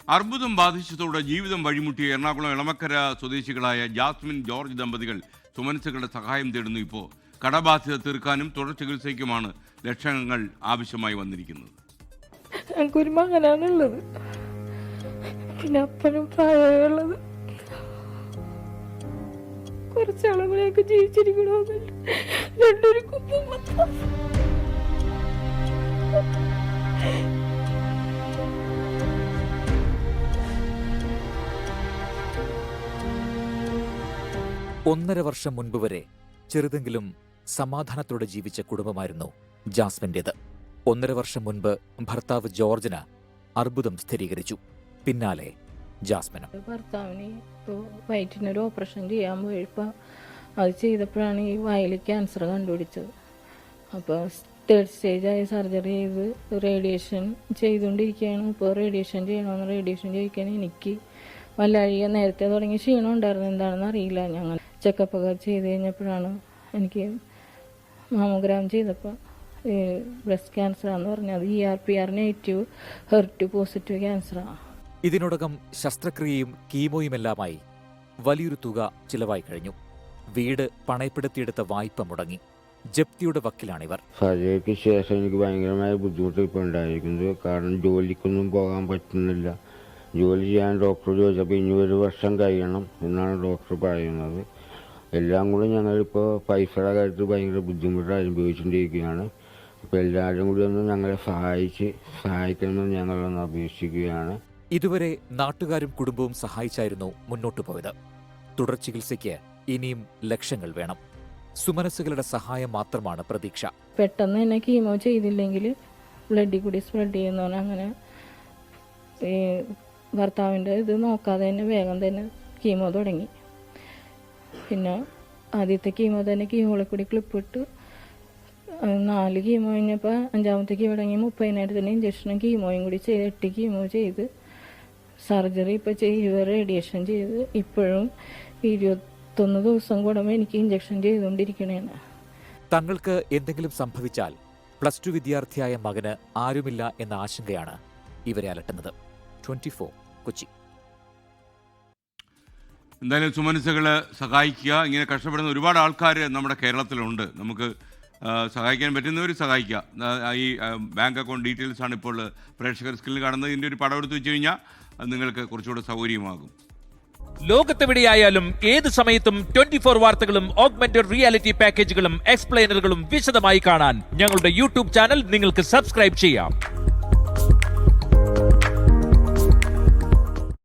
അർബുദം ബാധിച്ചതോടെ ജീവിതം വഴിമുട്ടിയ എറണാകുളം എളമക്കര സ്വദേശികളായ ജാസ്മിൻ ജോർജ് ദമ്പതികൾ സുമനസ്സുകളുടെ സഹായം തേടുന്നു. ഇപ്പോൾ കടബാധ്യത തീർക്കാനും തുടർ ചികിത്സയ്ക്കുമാണ് ലക്ഷങ്ങൾ ആവശ്യമായി വന്നിരിക്കുന്നത്. ഞങ്ങൾക്കൊരു മകനാണുള്ളത്, പിന്നെ അപ്പനും പ്രായമുള്ളത്. കുറച്ചാളുകളെയൊക്കെ ജീവിച്ചിരിക്കണമെന്നില്ല. രണ്ടൊരു കുപ്പും 1.5 വർഷം മുൻപ് വരെ ചെറുതെങ്കിലും സമാധാനത്തോടെ ജീവിച്ച കുടുംബമായിരുന്നു ജാസ്മിൻ്റേത്. 1.5 വർഷം മുൻപ് ഭർത്താവ് ജോർജിന് അർബുദം സ്ഥിരീകരിച്ചു. പിന്നാലെ ജാസ്മിനും. ഭർത്താവിന് ഇപ്പോൾ വയറ്റിനൊരു ഓപ്പറേഷൻ ചെയ്യാൻ പോയപ്പോൾ അത് ചെയ്തപ്പോഴാണ് ഈ വായിൽ ക്യാൻസർ കണ്ടുപിടിച്ചത്. അപ്പോൾ 3rd സ്റ്റേജായ സർജറി ചെയ്ത് റേഡിയേഷൻ ചെയ്തുകൊണ്ടിരിക്കുകയാണ്. ഇപ്പോൾ റേഡിയേഷൻ ചെയ്യണമെന്ന് റേഡിയേഷൻ ചെയ്യിക്കാൻ എനിക്ക് വല്ലാഴിക നേരത്തെ തുടങ്ങി ക്ഷീണം ഉണ്ടായിരുന്നു. എന്താണെന്ന് അറിയില്ല. ഞങ്ങൾ ചെക്കപ്പൊക്കെ ചെയ്ത് കഴിഞ്ഞപ്പോഴാണ് എനിക്ക് മാമോഗ്രാം ചെയ്തപ്പോൾ ബ്രസ്റ്റ് ക്യാൻസറാന്ന് പറഞ്ഞത്. ERPR നെഗറ്റീവ് HER2 പോസിറ്റീവ് ക്യാൻസറാണ്. ഇതിനോടകം ശസ്ത്രക്രിയയും കീമോയുമെല്ലാമായി വലിയൊരു തുക ചിലവായി കഴിഞ്ഞു. വീട് പണയപ്പെടുത്തിയെടുത്ത വായ്പ മുടങ്ങി. ജപ്തിയുടെ വക്കിലാണിവർ. സർജറിക്ക് ശേഷം എനിക്ക് ഭയങ്കരമായ ബുദ്ധിമുട്ട് ഇപ്പോൾ ഉണ്ടായിരിക്കുന്നത്. കാരണം ജോലിക്കൊന്നും പോകാൻ പറ്റുന്നില്ല. ജോലി ചെയ്യാൻ ഡോക്ടർ ചോദിച്ചപ്പോൾ ഇനി 1 വർഷം കഴിയണം എന്നാണ് ഡോക്ടർ പറയുന്നത്. എല്ലാം കൂടി ഞങ്ങളിപ്പോൾ പൈസയുടെ കാര്യത്തിൽ ഭയങ്കര ബുദ്ധിമുട്ട് അനുഭവിച്ചുകൊണ്ടിരിക്കുകയാണ്. അപ്പോൾ എല്ലാവരും കൂടി ഒന്ന് ഞങ്ങളെ സഹായിക്കണമെന്ന് ഞങ്ങളൊന്ന് അപേക്ഷിക്കുകയാണ്. ഇതുവരെ നാട്ടുകാരും കുടുംബവും സഹായിച്ചായിരുന്നു മുന്നോട്ടു പോയത്. തുടർ ചികിത്സയ്ക്ക് ഇനിയും ലക്ഷങ്ങൾ വേണം. സുമനസ്സുകളുടെ സഹായം മാത്രമാണ് പ്രതീക്ഷ. പെട്ടെന്ന് തന്നെ കീമോ ചെയ്തില്ലെങ്കിൽ ബ്ലഡിൽ കൂടി സ്പ്രെഡ് ചെയ്യുന്നവന് അങ്ങനെ ഈ ഭർത്താവിൻ്റെ ഇത് നോക്കാതെ തന്നെ വേഗം തന്നെ കീമോ തുടങ്ങി. പിന്നെ ആദ്യത്തെ കീമോ തന്നെ കീമോളെ കൂടി ക്ലിപ്പിട്ട് 4 കീമോ കഴിഞ്ഞപ്പോൾ 5ാമത്തെ കീമോ തുടങ്ങി 30,000 ഇഞ്ചക്ഷനും കീമോയും കൂടി ചെയ്ത് 8 കീമോ ചെയ്ത് സർജറി ഇപ്പോൾ ചെയ്യുക റേഡിയേഷൻ ചെയ്ത് ഇപ്പോഴും 21 ദിവസം കൂടുമ്പോൾ എനിക്ക് ഇഞ്ചക്ഷൻ ചെയ്തുകൊണ്ടിരിക്കണേണ്. തങ്ങൾക്ക് എന്തെങ്കിലും സംഭവിച്ചാൽ +2 വിദ്യാർത്ഥിയായ മകന് ആരുമില്ല എന്ന ആശങ്കയാണ് ഇവരെ അലട്ടുന്നത്. 24 കൊച്ചി. എന്തായാലും സുമനസ്സുകളെ സഹായിക്കുക. ഇങ്ങനെ കഷ്ടപ്പെടുന്ന ഒരുപാട് ആൾക്കാർ നമ്മുടെ കേരളത്തിലുണ്ട്. നമുക്ക് സഹായിക്കാൻ പറ്റുന്നവർ സഹായിക്കുക. ഈ ബാങ്ക് അക്കൗണ്ട് ഡീറ്റെയിൽസാണ് ഇപ്പോൾ പ്രേക്ഷകർ സ്ക്രീനിൽ കാണുന്നത്. ഇതിൻ്റെ ഒരു പടം എടുത്ത് വെച്ച് കഴിഞ്ഞാൽ അത് നിങ്ങൾക്ക് കുറച്ചുകൂടെ സൗകര്യമാകും. ലോകത്തെവിടെയായാലും ഏത് സമയത്തും 24 വാർത്തകളും ഓഗ്മെന്റഡ് റിയാലിറ്റി പാക്കേജുകളും എക്സ്പ്ലെയിനറുകളും വിശദമായി കാണാൻ ഞങ്ങളുടെ യൂട്യൂബ് ചാനൽ നിങ്ങൾക്ക് സബ്സ്ക്രൈബ് ചെയ്യാം.